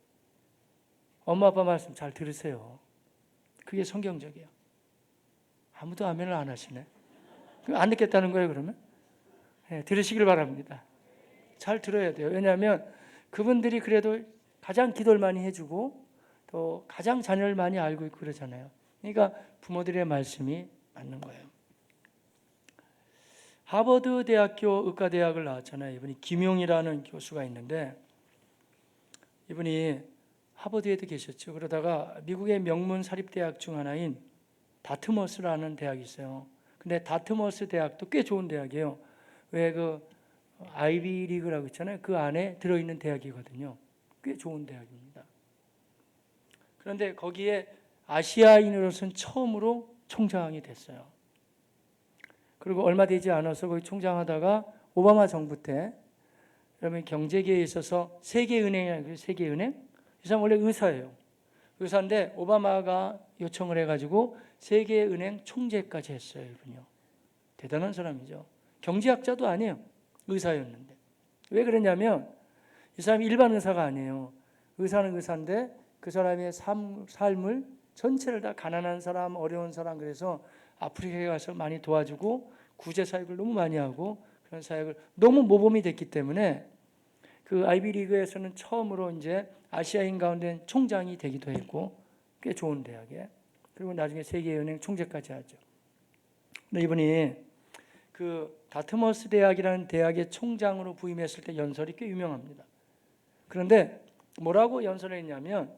엄마 아빠 말씀 잘 들으세요. 그게 성경적이에요. 아무도 아멘을 안 하시네. 안 듣겠다는 거예요, 그러면? 네, 들으시길 바랍니다. 잘 들어야 돼요. 왜냐하면 그분들이 그래도 가장 기도를 많이 해주고 또 가장 자녀를 많이 알고 있고 그러잖아요. 그러니까 부모들의 말씀이 맞는 거예요. 하버드 대학교 의과대학을 나왔잖아요. 이분이 김용이라는 교수가 있는데, 이분이 하버드에도 계셨죠. 그러다가 미국의 명문 사립대학 중 하나인 다트머스라는 대학이 있어요. 근데 다트머스 대학도 꽤 좋은 대학이에요. 왜 그 아이비 리그라고 있잖아요. 그 안에 들어있는 대학이거든요. 꽤 좋은 대학입니다. 그런데 거기에 아시아인으로서는 처음으로 총장이 됐어요. 그리고 얼마 되지 않아서 거기 총장하다가 오바마 정부 때, 그러면 경제계에 있어서 세계은행이라는 세계은행? 이 사람 원래 의사예요. 의사인데 오바마가 요청을 해가지고 세계은행 총재까지 했어요. 이분이요. 대단한 사람이죠. 경제학자도 아니에요. 의사였는데. 왜 그러냐면 이 사람이 일반 의사가 아니에요. 의사는 의사인데 그 사람의 삶을 전체를 다 가난한 사람, 어려운 사람, 그래서 아프리카에 가서 많이 도와주고 구제 사역을 너무 많이 하고 그런 사역을 너무 모범이 됐기 때문에 그 아이비리그에서는 처음으로 이제 아시아인 가운데 총장이 되기도 했고 꽤 좋은 대학에, 그리고 나중에 세계은행 총재까지 하죠. 근데 이분이 그 다트머스 대학이라는 대학의 총장으로 부임했을 때 연설이 꽤 유명합니다. 그런데 뭐라고 연설을 했냐면,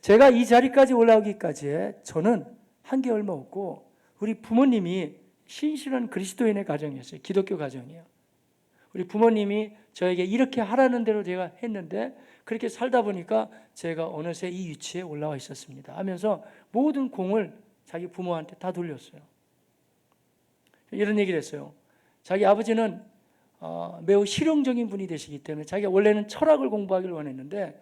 제가 이 자리까지 올라오기까지에 저는 한 게 얼마 없고 우리 부모님이 신실한 그리스도인의 가정이었어요. 기독교 가정이에요. 우리 부모님이 저에게 이렇게 하라는 대로 제가 했는데 그렇게 살다 보니까 제가 어느새 이 위치에 올라와 있었습니다 하면서 모든 공을 자기 부모한테 다 돌렸어요. 이런 얘기를 했어요. 자기 아버지는 매우 실용적인 분이 되시기 때문에 자기가 원래는 철학을 공부하기를 원했는데,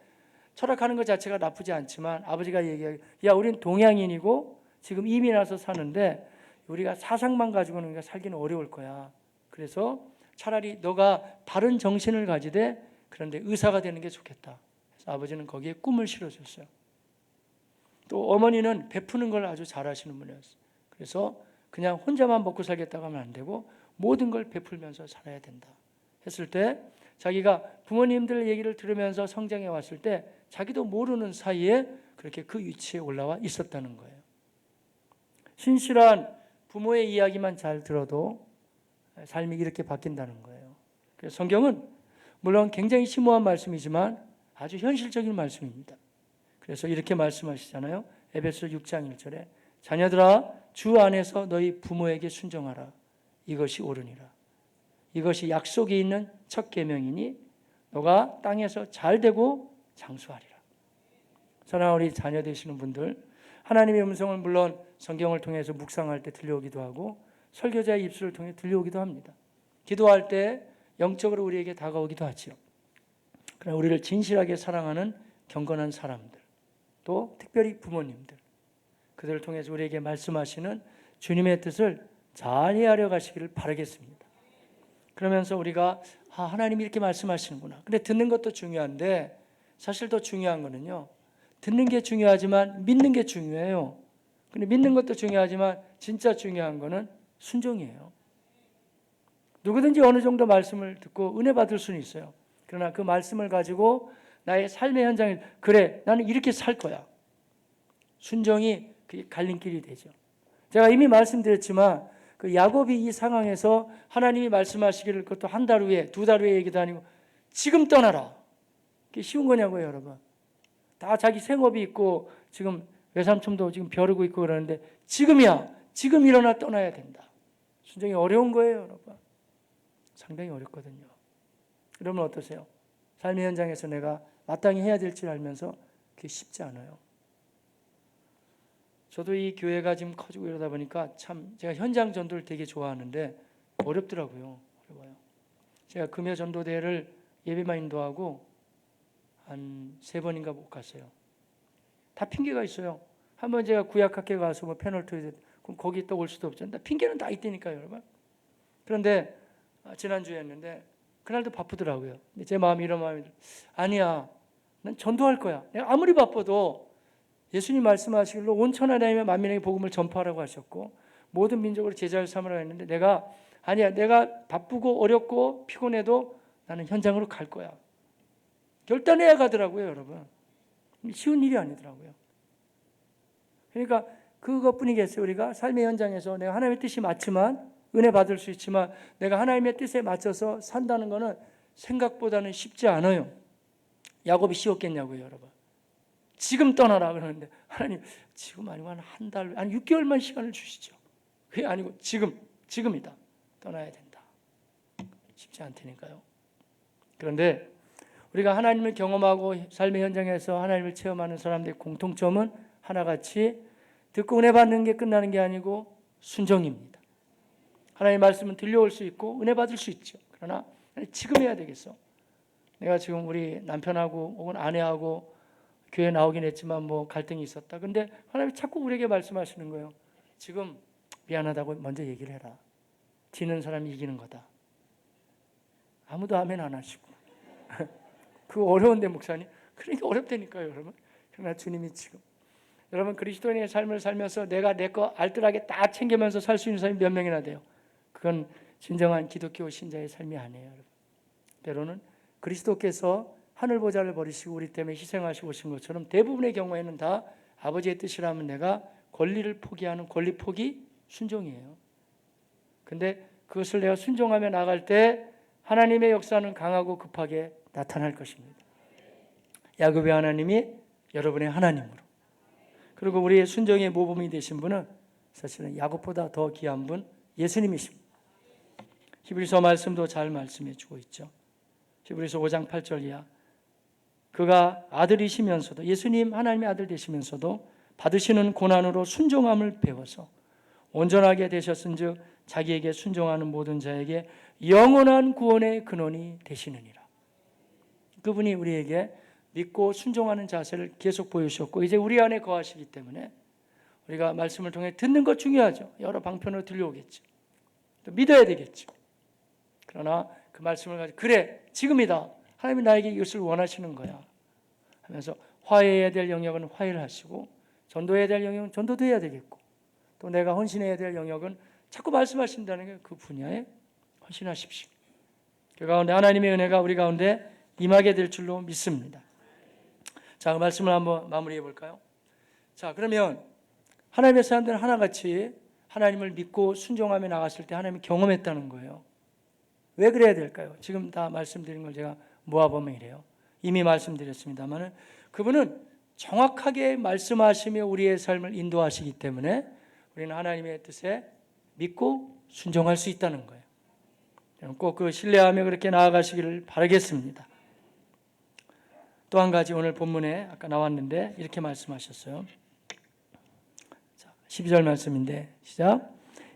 철학하는 것 자체가 나쁘지 않지만 아버지가 얘기하기, 야, 우린 동양인이고 지금 이민 와서 사는데 우리가 사상만 가지고는 우리가 살기는 어려울 거야. 그래서 차라리 너가 바른 정신을 가지되 그런데 의사가 되는 게 좋겠다. 그래서 아버지는 거기에 꿈을 실어줬어요. 또 어머니는 베푸는 걸 아주 잘하시는 분이었어요. 그래서 그냥 혼자만 먹고 살겠다고 하면 안 되고 모든 걸 베풀면서 살아야 된다 했을 때, 자기가 부모님들 얘기를 들으면서 성장해 왔을 때 자기도 모르는 사이에 그렇게 그 위치에 올라와 있었다는 거예요. 신실한 부모의 이야기만 잘 들어도 삶이 이렇게 바뀐다는 거예요. 그래서 성경은 물론 굉장히 심오한 말씀이지만 아주 현실적인 말씀입니다. 그래서 이렇게 말씀하시잖아요. 에베소 6장 1절에 자녀들아 주 안에서 너희 부모에게 순종하라. 이것이 옳으니라. 이것이 약속이 있는 첫 계명이니 너가 땅에서 잘되고 장수하리라. 사랑하는 우리 자녀 되시는 분들, 하나님의 음성을 물론 성경을 통해서 묵상할 때 들려오기도 하고 설교자의 입술을 통해 들려오기도 합니다. 기도할 때 영적으로 우리에게 다가오기도 하지요. 그러나 우리를 진실하게 사랑하는 경건한 사람들, 또 특별히 부모님들, 그들을 통해서 우리에게 말씀하시는 주님의 뜻을 잘 헤아려 가시기를 바라겠습니다. 그러면서 우리가 하나님이 이렇게 말씀하시는구나. 근데 듣는 것도 중요한데 사실 더 중요한 거는요, 듣는 게 중요하지만 믿는 게 중요해요. 근데 믿는 것도 중요하지만 진짜 중요한 거는 순종이에요. 누구든지 어느 정도 말씀을 듣고 은혜 받을 수는 있어요. 그러나 그 말씀을 가지고 나의 삶의 현장에, 그래 나는 이렇게 살 거야, 순종이 그게 갈림길이 되죠. 제가 이미 말씀드렸지만 그 야곱이 이 상황에서 하나님이 말씀하시기를 그것도 한 달 후에, 두 달 후에 얘기도 아니고 지금 떠나라. 그게 쉬운 거냐고요, 여러분. 다 자기 생업이 있고 지금 외삼촌도 지금 벼르고 있고 그러는데 지금이야, 지금 일어나 떠나야 된다. 순종이 어려운 거예요, 여러분. 상당히 어렵거든요. 여러분 어떠세요? 삶의 현장에서 내가 마땅히 해야 될 줄 알면서 그게 쉽지 않아요. 저도 이 교회가 지금 커지고 이러다 보니까 참 제가 현장 전도를 되게 좋아하는데 어렵더라고요. 어려워요. 제가 금요 전도대회를 예배만 인도하고 한 3번인가 못 갔어요. 다 핑계가 있어요. 한번 제가 구약학회 가서 뭐 패널2 그럼 거기 또 올 수도 없죠. 핑계는 다 있다니까요, 여러분. 그런데 지난주에 했는데 그날도 바쁘더라고요. 제 마음이 이런 마음이 아니야. 난 전도할 거야. 내가 아무리 바빠도 예수님 말씀하시기로 온 천하 다니며 만민에게 복음을 전파하라고 하셨고 모든 민족으로 제자를 삼으라고 했는데 내가 아니야. 내가 바쁘고 어렵고 피곤해도 나는 현장으로 갈 거야. 결단해야 가더라고요, 여러분. 쉬운 일이 아니더라고요. 그러니까 그것뿐이겠어요. 우리가 삶의 현장에서 내가 하나님의 뜻이 맞지만 은혜 받을 수 있지만 내가 하나님의 뜻에 맞춰서 산다는 것은 생각보다는 쉽지 않아요. 야곱이 쉬웠겠냐고요, 여러분. 지금 떠나라 그러는데 하나님 지금 아니고 한 달, 한 6개월만 시간을 주시죠. 그게 아니고 지금이다. 떠나야 된다. 쉽지 않다니까요. 그런데 우리가 하나님을 경험하고 삶의 현장에서 하나님을 체험하는 사람들의 공통점은 하나같이 듣고 은혜 받는 게 끝나는 게 아니고 순종입니다. 하나님의 말씀은 들려올 수 있고 은혜 받을 수 있죠. 그러나 지금 해야 되겠어. 내가 지금 우리 남편하고 혹은 아내하고 교회 나오긴 했지만 뭐 갈등이 있었다. 근데 하나님이 자꾸 우리에게 말씀하시는 거예요. 지금 미안하다고 먼저 얘기를 해라. 지는 사람이 이기는 거다. 아무도 아멘 안 하시고. 그 어려운데 목사님. 그러니까 어렵다니까요, 여러분. 그러나 주님이 지금 여러분 그리스도인의 삶을 살면서 내가 내 거 알뜰하게 다 챙기면서 살 수 있는 사람이 몇 명이나 돼요. 그건 진정한 기독교 신자의 삶이 아니에요, 여러분. 때로는 그리스도께서 하늘 보좌를 버리시고 우리 때문에 희생하시고 오신 것처럼 대부분의 경우에는 다 아버지의 뜻이라면 내가 권리를 포기하는 권리 포기 순종이에요. 근데 그것을 내가 순종하며 나갈 때 하나님의 역사는 강하고 급하게 나타날 것입니다. 야곱의 하나님이 여러분의 하나님으로, 그리고 우리의 순종의 모범이 되신 분은 사실은 야곱보다 더 귀한 분 예수님이십니다. 히브리서 말씀도 잘 말씀해 주고 있죠. 히브리서 5장 8절 이하 그가 아들이시면서도 예수님 하나님의 아들 되시면서도 받으시는 고난으로 순종함을 배워서 온전하게 되셨은즉 자기에게 순종하는 모든 자에게 영원한 구원의 근원이 되시느니라. 그분이 우리에게 믿고 순종하는 자세를 계속 보여주셨고 이제 우리 안에 거하시기 때문에 우리가 말씀을 통해 듣는 것 중요하죠. 여러 방편으로 들려오겠죠. 또 믿어야 되겠죠. 그러나 그 말씀을 가지고 그래 지금이다. 하나님이 나에게 이것을 원하시는 거야 하면서 화해해야 될 영역은 화해를 하시고 전도해야 될 영역은 전도도 해야 되겠고 또 내가 헌신해야 될 영역은 자꾸 말씀하신다는 게 그 분야에 헌신하십시오. 그 가운데 하나님의 은혜가 우리 가운데 임하게 될 줄로 믿습니다. 자, 그 말씀을 한번 마무리해 볼까요? 자, 그러면 하나님의 사람들은 하나같이 하나님을 믿고 순종하며 나갔을 때 하나님이 경험했다는 거예요. 왜 그래야 될까요? 지금 다 말씀드린 걸 제가 모아보면 이래요. 이미 말씀드렸습니다만 그분은 정확하게 말씀하시며 우리의 삶을 인도하시기 때문에 우리는 하나님의 뜻에 믿고 순종할 수 있다는 거예요. 꼭 그 신뢰하며 그렇게 나아가시기를 바라겠습니다. 또 한 가지 오늘 본문에 아까 나왔는데 이렇게 말씀하셨어요. 12절 말씀인데 시작.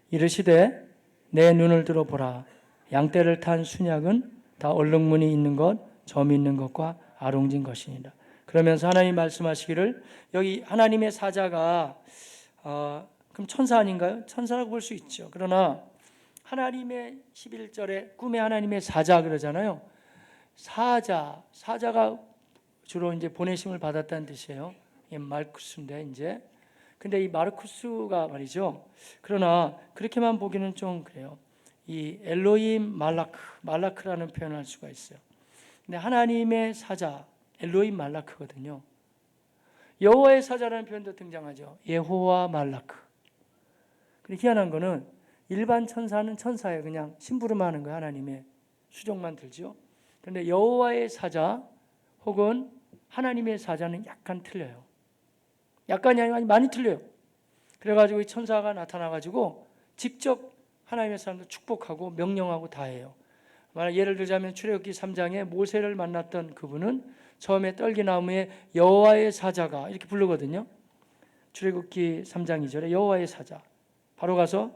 이르시되 내 눈을 들어보라. 양떼를 탄 순양은 다 얼룩무늬 있는 것, 점이 있는 것과 아롱진 것이니라. 그러면서 하나님 말씀하시기를 여기 하나님의 사자가 그럼 천사 아닌가요? 천사라고 볼 수 있죠. 그러나 하나님의 11절에 꿈에 하나님의 사자 그러잖아요. 사자가 주로 이제 보내심을 받았다는 뜻이에요. 이 마르쿠스인데 이제 근데 이 마르쿠스가 말이죠. 그러나 그렇게만 보기는 좀 그래요. 이 엘로힘 말라크라는 표현을 할 수가 있어요. 근데 하나님의 사자 엘로힘 말라크거든요. 여호와의 사자라는 표현도 등장하죠. 예호와 말라크. 근데 희한한 거는 일반 천사는 천사예요. 그냥 심부름만 하는 거예요. 하나님의 수종만 들죠. 그런데 여호와의 사자 혹은 하나님의 사자는 약간 틀려요. 약간이 아니라 많이 틀려요. 그래가지고 이 천사가 나타나가지고 직접 하나님의 사람들 축복하고 명령하고 다 해요. 예를 들자면 출애굽기 3장에 모세를 만났던 그분은 처음에 떨기나무에 여호와의 사자가 이렇게 부르거든요. 출애굽기 3장 2절에 여호와의 사자, 바로 가서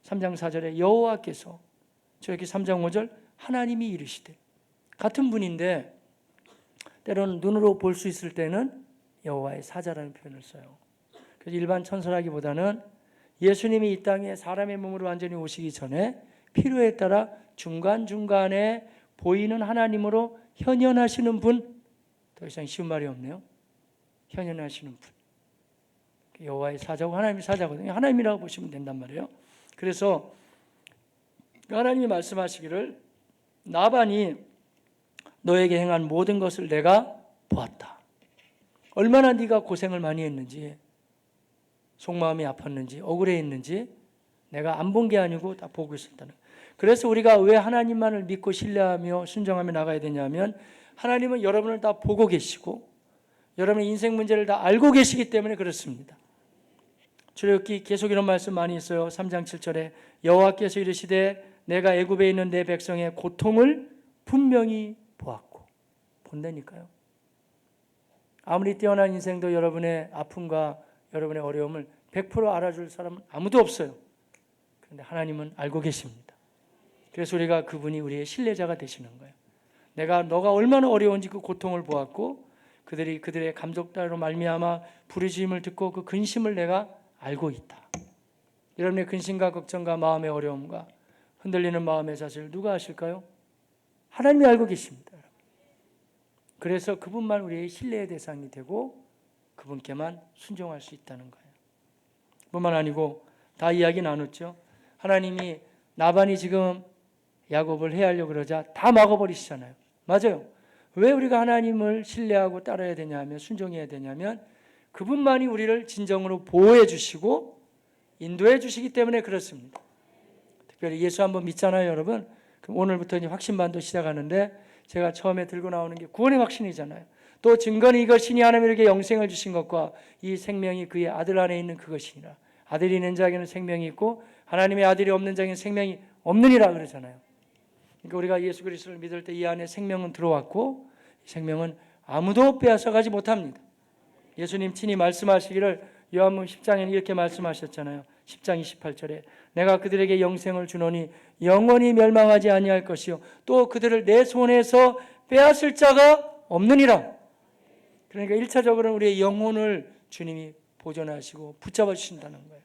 3장 4절에 여호와께서, 출애굽기 3장 5절 하나님이 이르시되, 같은 분인데 때로는 눈으로 볼 수 있을 때는 여호와의 사자라는 표현을 써요. 그래서 일반 천사라기보다는 예수님이 이 땅에 사람의 몸으로 완전히 오시기 전에 필요에 따라 중간중간에 보이는 하나님으로 현현하시는 분, 더 이상 쉬운 말이 없네요. 현현하시는 분, 여호와의 사자고 하나님의 사자거든요. 하나님이라고 보시면 된단 말이에요. 그래서 하나님이 말씀하시기를 나반이 너에게 행한 모든 것을 내가 보았다. 얼마나 네가 고생을 많이 했는지, 속마음이 아팠는지, 억울해했는지 내가 안 본 게 아니고 다 보고 있었다는 거예요. 그래서 우리가 왜 하나님만을 믿고 신뢰하며 순종하며 나가야 되냐면, 하나님은 여러분을 다 보고 계시고 여러분의 인생 문제를 다 알고 계시기 때문에 그렇습니다. 출애굽기 계속 이런 말씀 많이 있어요. 3장 7절에 여호와께서 이르시되 내가 애굽에 있는 내 백성의 고통을 분명히 보았고, 본다니까요. 아무리 뛰어난 인생도 여러분의 아픔과 여러분의 어려움을 100% 알아줄 사람은 아무도 없어요. 그런데 하나님은 알고 계십니다. 그래서 우리가 그분이 우리의 신뢰자가 되시는 거예요. 너가 얼마나 어려운지 그 고통을 보았고, 그들의 감정 따로 말미암아 부르짖음을 듣고 그 근심을 내가 알고 있다. 여러분의 근심과 걱정과 마음의 어려움과 흔들리는 마음의 자세를 누가 아실까요? 하나님이 알고 계십니다. 그래서 그분만 우리의 신뢰의 대상이 되고 그분께만 순종할 수 있다는 거예요. 뿐만 아니고 다 이야기 나눴죠. 하나님이 나반이 지금 야곱을 해하려고 그러자 다 막아버리시잖아요. 맞아요. 왜 우리가 하나님을 신뢰하고 따라야 되냐면, 순종해야 되냐면, 그분만이 우리를 진정으로 보호해 주시고 인도해 주시기 때문에 그렇습니다. 특별히 예수 한번 믿잖아요, 여러분. 그럼 오늘부터 이제 확신반도 시작하는데, 제가 처음에 들고 나오는 게 구원의 확신이잖아요. 또 증거는 이것이니 하나님에게 영생을 주신 것과 이 생명이 그의 아들 안에 있는 그것이니라. 아들이 있는 자에게는 생명이 있고 하나님의 아들이 없는 자에게는 생명이 없느니라 그러잖아요. 그러니까 우리가 예수 그리스도를 믿을 때 이 안에 생명은 들어왔고, 이 생명은 아무도 빼앗아가지 못합니다. 예수님 친히 말씀하시기를 요한복음 10장에는 이렇게 말씀하셨잖아요. 10장 28절에 내가 그들에게 영생을 주노니 영원히 멸망하지 아니할 것이요 또 그들을 내 손에서 빼앗을 자가 없느니라. 그러니까 1차적으로는 우리의 영혼을 주님이 보존하시고 붙잡아 주신다는 거예요.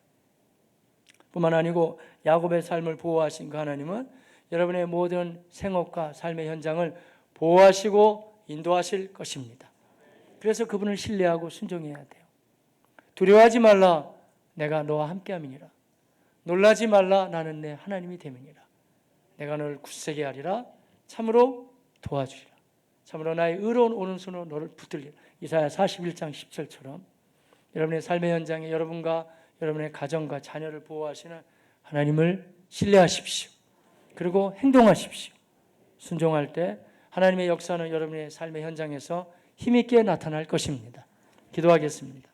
뿐만 아니고 야곱의 삶을 보호하신 그 하나님은 여러분의 모든 생업과 삶의 현장을 보호하시고 인도하실 것입니다. 그래서 그분을 신뢰하고 순종해야 돼요. 두려워하지 말라, 내가 너와 함께함이니라. 놀라지 말라, 나는 내 하나님이 됨이니라. 내가 너를 굳세게 하리라, 참으로 도와주리라. 참으로 나의 의로운 오른손으로 너를 붙들리라. 이사야 41장 10절처럼 여러분의 삶의 현장에 여러분과 여러분의 가정과 자녀를 보호하시는 하나님을 신뢰하십시오. 그리고 행동하십시오. 순종할 때 하나님의 역사는 여러분의 삶의 현장에서 힘있게 나타날 것입니다. 기도하겠습니다.